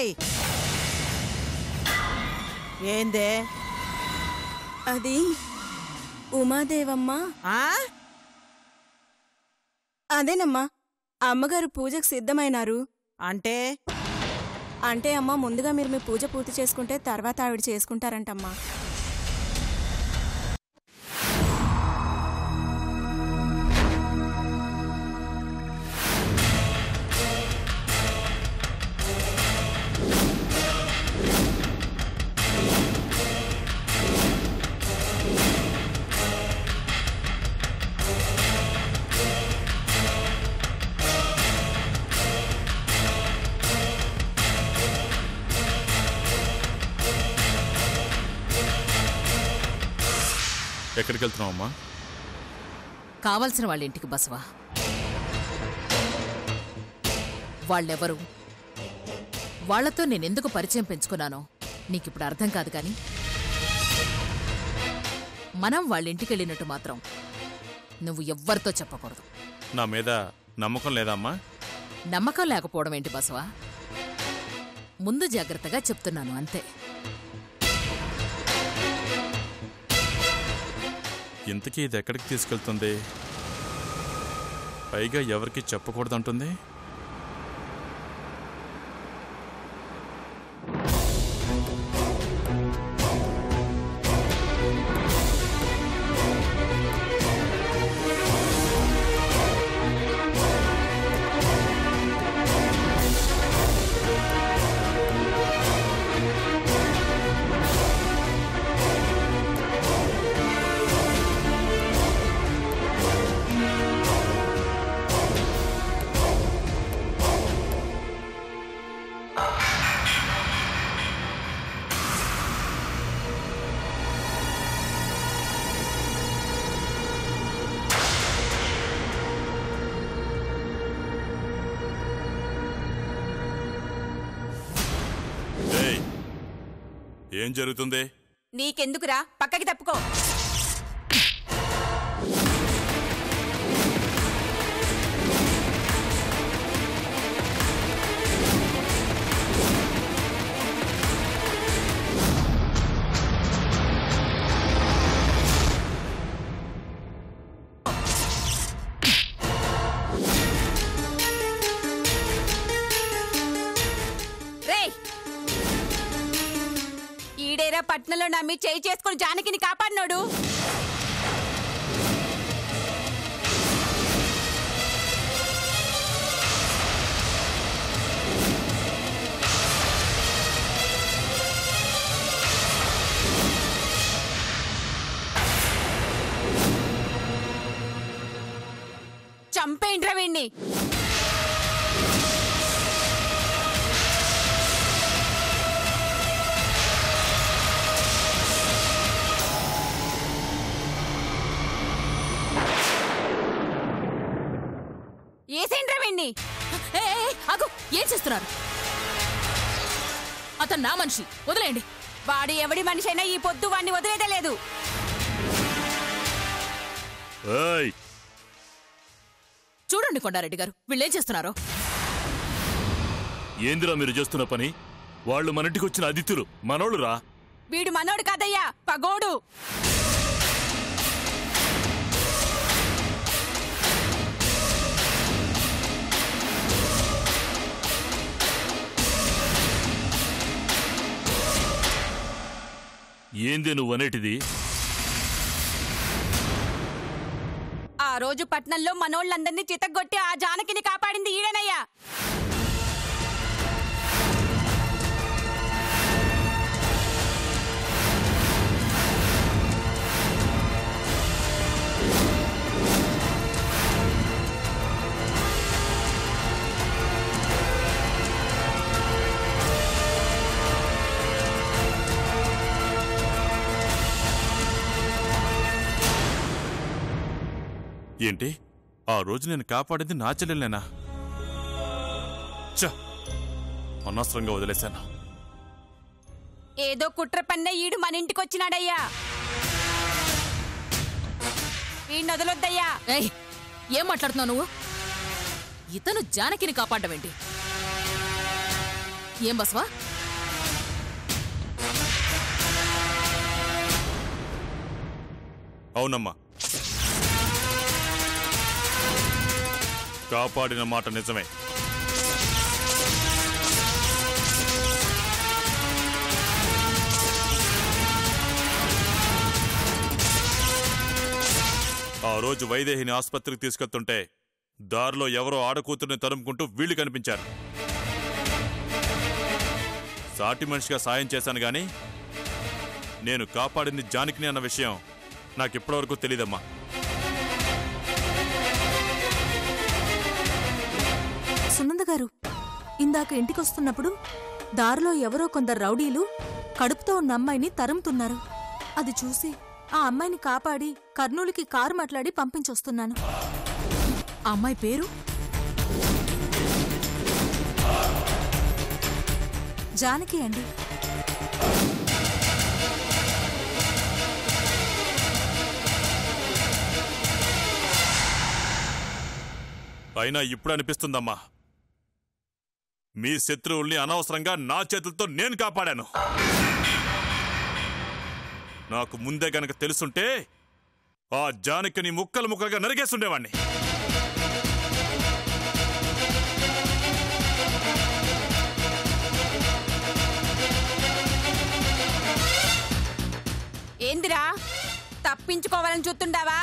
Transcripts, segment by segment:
ఏయ్ ఏందే? అది ఉమాదేవమ్మ. అదేనమ్మా, అమ్మగారు పూజకు సిద్ధమైనారు. అంటే అంటే అమ్మా, ముందుగా మీరు మీ పూజ పూర్తి చేసుకుంటే తర్వాత ఆవిడ చేసుకుంటారంటమ్మా. ఎక్కడికి వెళ్తున్నావమ్మా? కావలసిన వాళ్ళ ఇంటికి బసవా. వాళ్ళెవరు, వాళ్లతో నేనెందుకు పరిచయం పెంచుకున్నానో నీకిప్పుడు అర్థం కాదు కాని మనం వాళ్ళింటికెళ్ళినట్టు మాత్రం నువ్వు ఎవ్వరితో చెప్పకూడదు. నా మీద నమ్మకం లేదమ్మా? నమ్మకం లేకపోవడం ఏంటి బసవా? ముందు జాగ్రత్తగా చెప్తున్నాను అంతే. ఇంతకీ ఇది ఎక్కడికి తీసుకెళ్తుంది? పైగా ఎవరికి చెప్పకూడదంటుంది. ఏం జరుగుతుంది? నీకెందుకురా, పక్కకి తప్పుకో. ఈడేరా పట్నంలో నమ్మి చేయి చేసుకుని జానకిని కాపాడినాడు. చంపేండ్రా వీణ్ణి. ఏసేండ్రా వీణ్ణి. అగో, ఏం చేస్తున్నారు? అతను నా మనిషి, వదిలేయండి. వాడు ఎవడి మనిషి అయినా ఈ పొద్దు వాడిని వదిలేదే లేదు. చూడండి కొండారెడ్డి గారు, వీళ్ళేం చేస్తున్నారో. ఏందిరా మీరు చేస్తున్న పని? వాళ్ళు మన ఇంటికి వచ్చిన అతిథులు, మనోళ్ళురా. వీడు మనోడు కాదయ్యా, పగోడు. ఏందే నువ్వనేటిది? ఆ రోజు పట్నంలో మనోళ్ళందరినీ చితగ్గొట్టి ఆ జానకిని కాపాడింది ఈడనయ్యా. ఏంటి, ఆ రోజు నేను కాపాడింది నా చెల్లెలేనా? చ, అనవసరంగా వదిలేశాను. ఏదో కుట్ర పన్నే ఈడు మన ఇంటికొచ్చినాడయ్యా. వీడిని వదలొద్దయ్యా. ఏం మాట్లాడుతున్నావు నువ్వు? ఇతను జానకిని కాపాడమేంటి? ఏం బసవా? అవునమ్మా, కాపాడిన మాట నిజమే. ఆ రోజు వైదేహిని ఆసుపత్రికి తీసుకెళ్తుంటే దారిలో ఎవరో ఆడకూతుర్ని తరుముకుంటూ వీళ్ళు కనిపించారు. సాటి మనిషిగా సాయం చేశాను గాని నేను కాపాడింది జానకిని అన్న విషయం నాకిప్పటివరకు తెలీదమ్మా. సునంద గారు, ఇందాక ఇంటికొస్తున్నప్పుడు దారిలో ఎవరో కొందరు రౌడీలు కడుపుతో ఉన్న అమ్మాయిని తరుముతున్నారు. అది చూసి ఆ అమ్మాయిని కాపాడి కర్నూలుకి కారు మాట్లాడి పంపించొస్తున్నాను. ఆ అమ్మాయి పేరు? జానకి అండి. అయినా ఇప్పుడు అనిపిస్తుందమ్మా, మీ శత్రువుల్ని అనవసరంగా నా చేతులతో నేను కాపాడాను. నాకు ముందే గనక తెలుసుంటే ఆ జానకిని ముక్కలు ముక్కలుగా నరిగేస్తుండేవాణ్ణి. ఏందిరా తప్పించుకోవాలని చూస్తుండావా?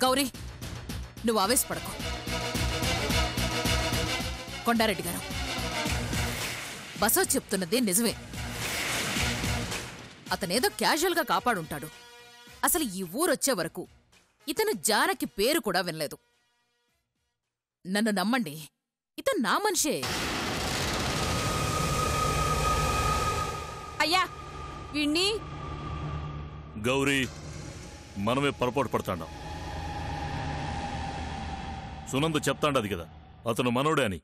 గౌరీ, నువ్వు ఆవేశపడకు. కొండారెడ్డి గారు, బసవ చెప్తున్నది నిజమే. అతనేదో క్యాజువల్గా కాపాడుంటాడు. అసలు ఈ ఊరొచ్చే వరకు ఇతను జానకి పేరు కూడా వినలేదు. నన్ను నమ్మండి, ఇతను నా మనిషే. అయ్యా విన్ని గౌరీ, మనమే పొరపాటు పడతాండాం. సునంద చెప్తాండది కదా అతను మనోడే అని.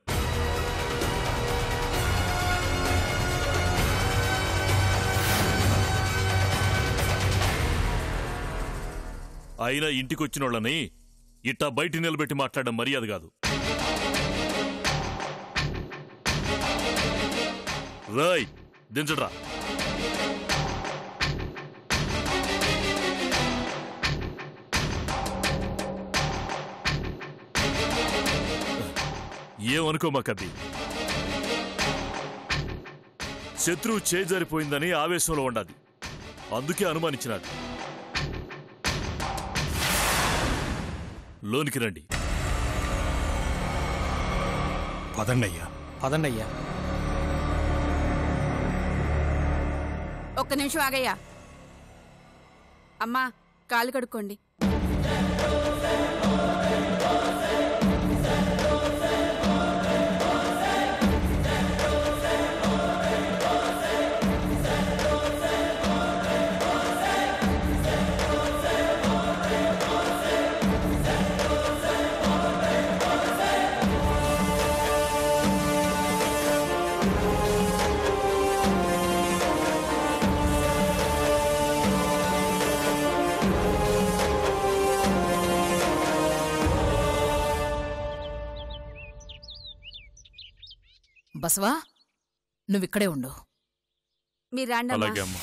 అయినా ఇంటికొచ్చినోళ్ళని ఇట్టా బయట నిలబెట్టి మాట్లాడడం మర్యాద కాదు. రాయ్ దించడ్రా. ఏమనుకోమా కబ్బి, శత్రువు చేజారిపోయిందని ఆవేశంలో ఉండాది, అందుకే అనుమానించినాడు. లోనికి రండి. పదండయ్యా, పదండయ్యా. ఒక్క నిమిషం ఆగయ్యా. అమ్మా కాలు కడుక్కోండి. బసవా, నువ్విక్కడే ఉండు. మీరు రండి. అలాగే అమ్మా.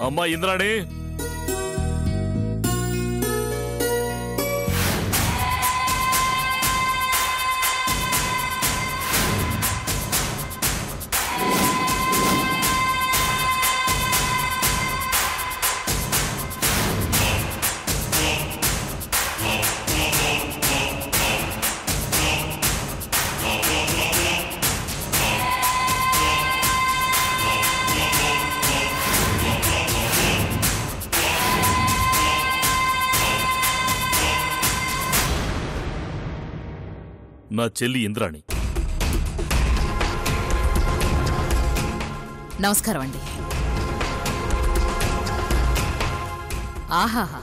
అమ్మా ఇంద్రాణి, నా చెల్లి ఇంద్రాణి. నమస్కారం అండి. ఆహాహా,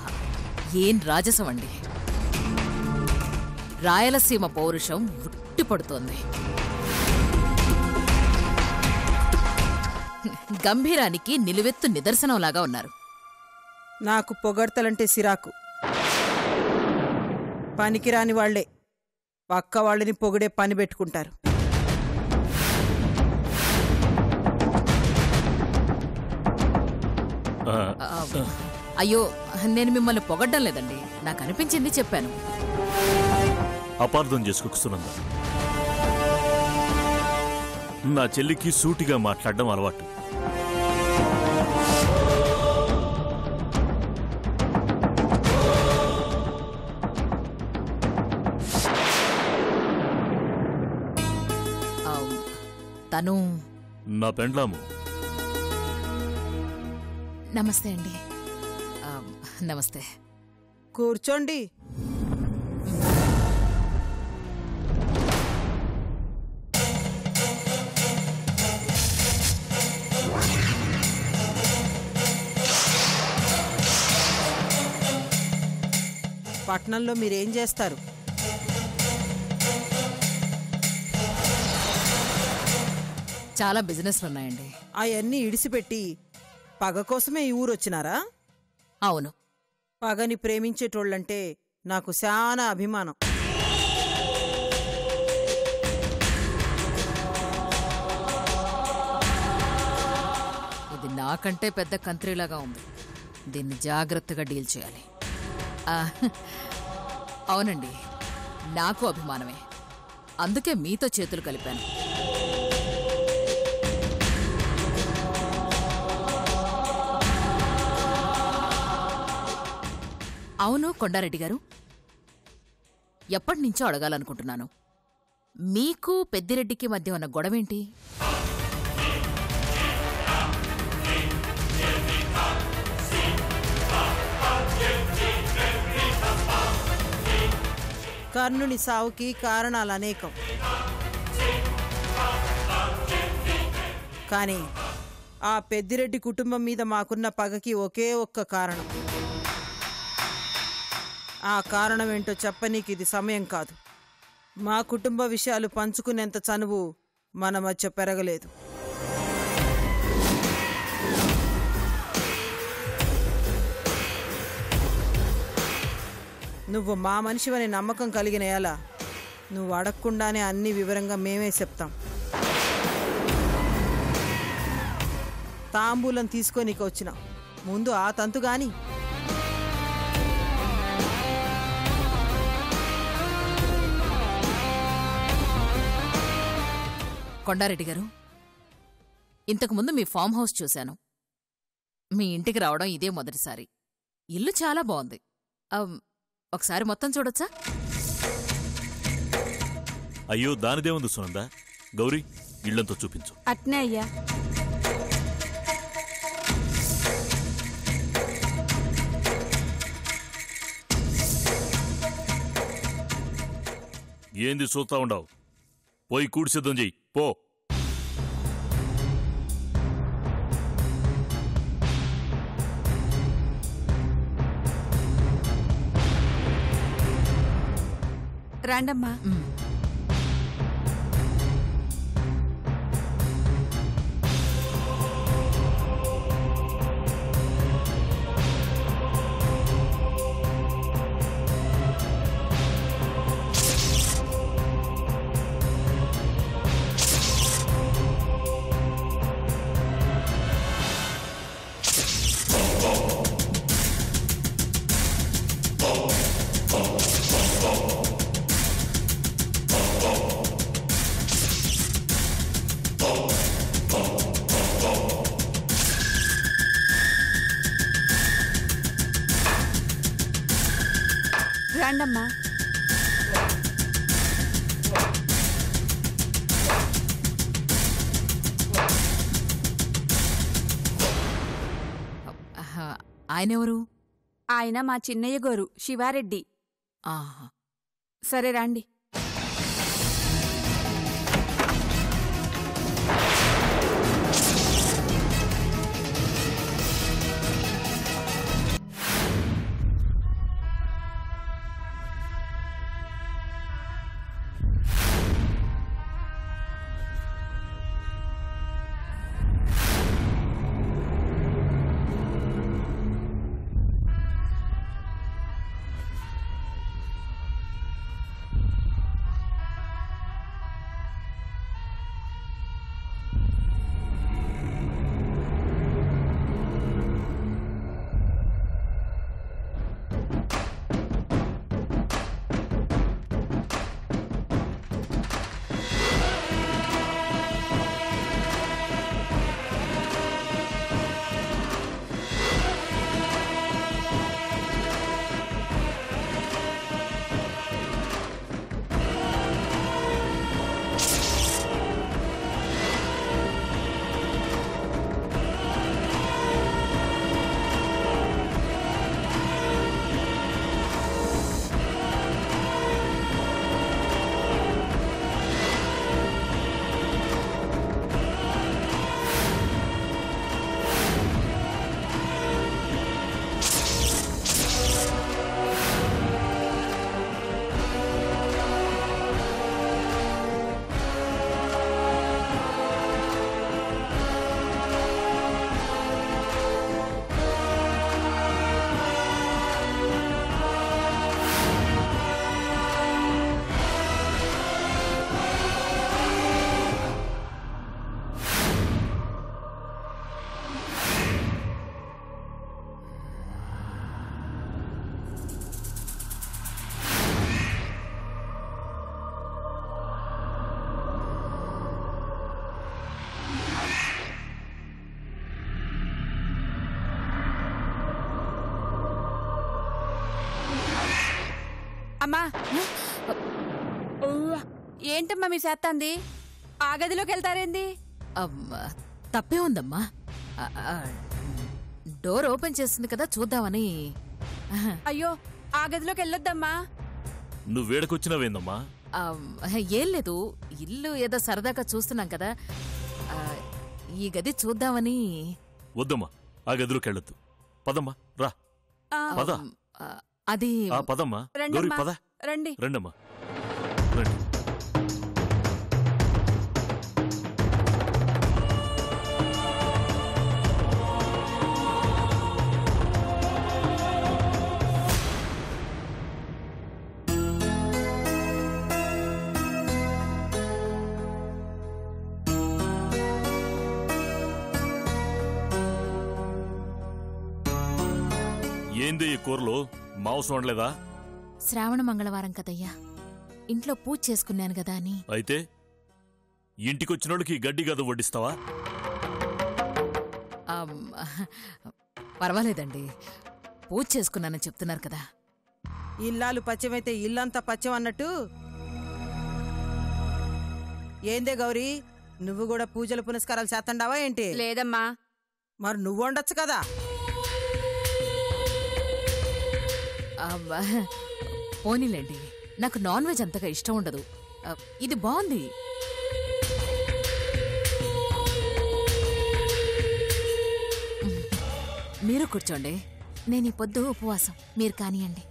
ఏం రాజసం అండి! రాయలసీమ పౌరుషం ఉట్టిపడుతోంది. గంభీరానికి నిలువెత్తు నిదర్శనంలాగా ఉన్నారు. నాకు పొగడ్తలంటే సిరాకు. పనికిరాని వాళ్లే పక్క వాళ్ళని పొగిడే పని పెట్టుకుంటారు. అయ్యో, నేను మిమ్మల్ని పొగడ్డం లేదండి. నాకు అనిపించింది చెప్పాను. అపార్థం చేసుకోకు సునంద. నా చెల్లికి సూటిగా మాట్లాడడం అలవాటు. తను నా పెండ్లాము. నమస్తే అండి. నమస్తే. కూర్చోండి. పట్నంలో మీరేం చేస్తారు? చాలా బిజినెస్లున్నాయండి. అవన్నీ ఇడిసిపెట్టి పగ కోసమే ఈ ఊరొచ్చినారా? అవును. పగని ప్రేమించేటోళ్ళంటే నాకు చాలా అభిమానం. ఇది నాకంటే పెద్ద కంట్రీలాగా ఉంది. దీన్ని జాగ్రత్తగా డీల్ చేయాలి. అవునండి, నాకు అభిమానమే. అందుకే మీతో చేతులు కలిపాను. అవును కొండారెడ్డి గారు, ఎప్పటినుంచో అడగాలనుకుంటున్నాను. మీకు పెద్దిరెడ్డికి మధ్య ఉన్న గొడవేంటి? కర్ణుని సావుకి కారణాలు అనేకం. కానీ ఆ పెద్దిరెడ్డి కుటుంబం మీద మాకున్న పగకి ఒకే ఒక్క కారణం. ఆ కారణమేంటో చెప్పనీకి ఇది సమయం కాదు. మా కుటుంబ విషయాలు పంచుకునేంత చనువు మన మధ్య పెరగలేదు. నువ్వు మా మనిషివని నమ్మకం కలిగిన ఎలా నువ్వు అడగకుండానే అన్ని వివరంగా మేమే చెప్తాం. తాంబూలం తీసుకోనీకి వచ్చినాం, ముందు ఆ తంతు గాని. కొండారెడ్డి గారు, ఇంతకుముందు మీ ఫామ్ హౌస్ చూశాను. మీ ఇంటికి రావడం ఇదే మొదటిసారి. ఇల్లు చాలా బాగుంది. ఒకసారి మొత్తం చూడొచ్చా? అయ్యో, దానిదేముంది సునంద. గౌరీ, ఇళ్లంతా చూపించు. అట్నే అయ్యా. ఏంది చూస్తా ఉండవు? పోయి కూడి సిద్ధం చెయ్యి, పో. రాండమ్మా. రాండమ్మా. ఆయనెవరు? ఆయన మా చిన్నయ్య గోరు శివారెడ్డి. ఆహా. సరే రండి. అమ్మా ఏంటమ్మా మీ చేత్తాంది? ఆ గదిలోకి వెళ్తారేంది? తప్పే ఉందమ్మా. డోర్ ఓపెన్ చేస్తుంది కదా, చూద్దామని. అయ్యో, ఆ గదిలోకి వెళ్ళొద్దమ్మా. నువ్వేడకొచ్చినావేందమ్మా? ఏం లేదు, ఇల్లు ఏదో సరదాగా చూస్తున్నాం కదా, ఈ గది చూద్దామని. వద్దమ్మా, ఆ గదిలోకి వెళ్ళొద్దు. పదమ్మా, రా. పద. అది పదమ్మా. రండమ్మా, పద. రండి. రండమ్మా, రండి. ఏంది ఈ కూరలో మాంసం వండలేదా? శ్రావణ మంగళవారం కదయ్యా, ఇంట్లో పూజ చేసుకున్నాను కదా అని. అయితే ఇంటికొచ్చినోళ్ళకి గడ్డి గద వడ్డిస్తావా? పర్వాలేదండి, పూజ చేసుకున్నానని చెప్తున్నారు కదా. ఇల్లాలు పచ్చమైతే ఇల్లంతా పచ్చం అన్నట్టు. ఏందే గౌరీ, నువ్వు కూడా పూజలు పునస్కారాలు చేతండావా ఏంటి? లేదమ్మా. మరి నువ్వు వండొచ్చు కదా. పోనీలేండి, నాకు నాన్ వెజ్ అంతగా ఇష్టం ఉండదు. ఇది బాగుంది. మీరు కూర్చోండి, నేను ఈ పొద్దు ఉపవాసం, మీరు కానియండి.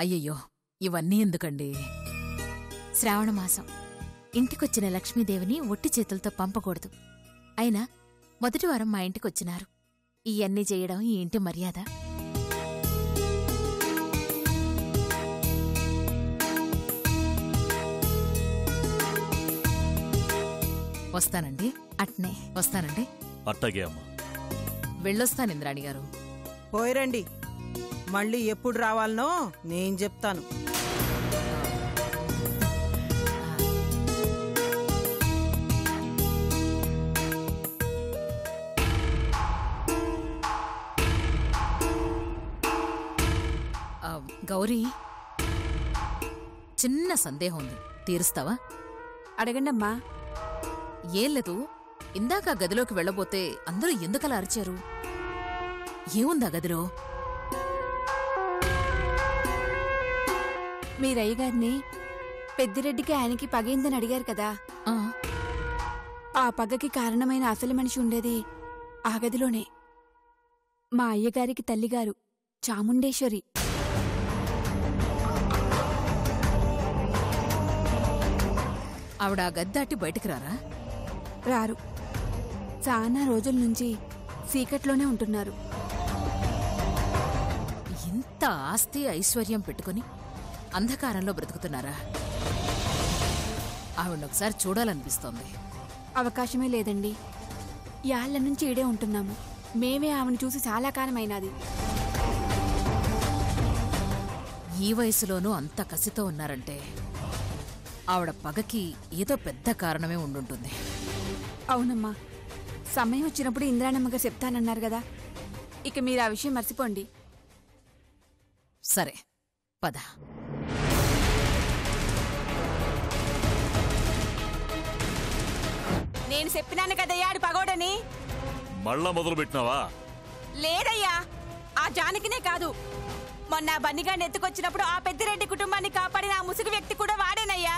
అయ్యయ్యో, ఇవన్నీ ఎందుకండి? శ్రావణమాసం, ఇంటికొచ్చిన లక్ష్మీదేవిని ఒట్టి చేతులతో పంపకూడదు. అయినా మొదటి వారం మా ఇంటికొచ్చినారు, ఇవన్నీ చేయడం ఈ ఇంటి మర్యాద. వస్తానండి. అట్నే వస్తానండి. అట్టగే అమ్మా. వెళ్ళొస్తాను ఇంద్రాణి గారు. పోయిరండి, మళ్ళీ ఎప్పుడు రావాలనో నేను చెప్తాను. గౌరీ, చిన్న సందేహం ఉంది, తీరుస్తావా? అడగండమ్మా. ఏం లేదు, ఇందాక గదిలోకి వెళ్ళబోతే అందరూ ఎందుకలా అరిచారు? ఏముందా గదిలో? మీరయ్యగారిని పెద్దిరెడ్డికి ఆయనకి పగైందని అడిగారు కదా, ఆ పగకి కారణమైన అసలు మనిషి ఉండేది ఆ గదిలోనే. మా అయ్యగారికి తల్లిగారు చాముండేశ్వరి. ఆవిడ ఆ గది దాటి బయటికి రారా? రారు. చాలా రోజుల నుంచి సీకట్లోనే ఉంటున్నారు. ఇంత ఆస్తి ఐశ్వర్యం పెట్టుకుని అంధకారంలో బ్రతుకుతున్నారా? ఆవిడొకసారి చూడాలనిపిస్తోంది. అవకాశమే లేదండి. యాళ్ల నుంచి ఈడే ఉంటున్నాము. మేమే ఆమెను చూసి చాలా కాలమైనది. ఈ వయసులోనూ అంత కసితో ఉన్నారంటే ఆవిడ పగకి ఏదో పెద్ద కారణమే ఉండుంటుంది. అవునమ్మా, సమయం వచ్చినప్పుడు ఇంద్రాణమ్మగా చెప్తానన్నారు కదా, ఇక మీరు ఆ విషయం మర్చిపోండి. సరే, పద. నేను చెప్పినాను కదయ్యా ఆడు పగోడని. మళ్ళా మొదలు పెట్టినావా? లేదయ్యా, ఆ జానకినే కాదు, మొన్న బన్నిగాన్ని ఎత్తుకొచ్చినప్పుడు ఆ పెద్దిరెడ్డి కుటుంబాన్ని కాపాడిన ఆ ముసుగు వ్యక్తి కూడా వాడేనయ్యా.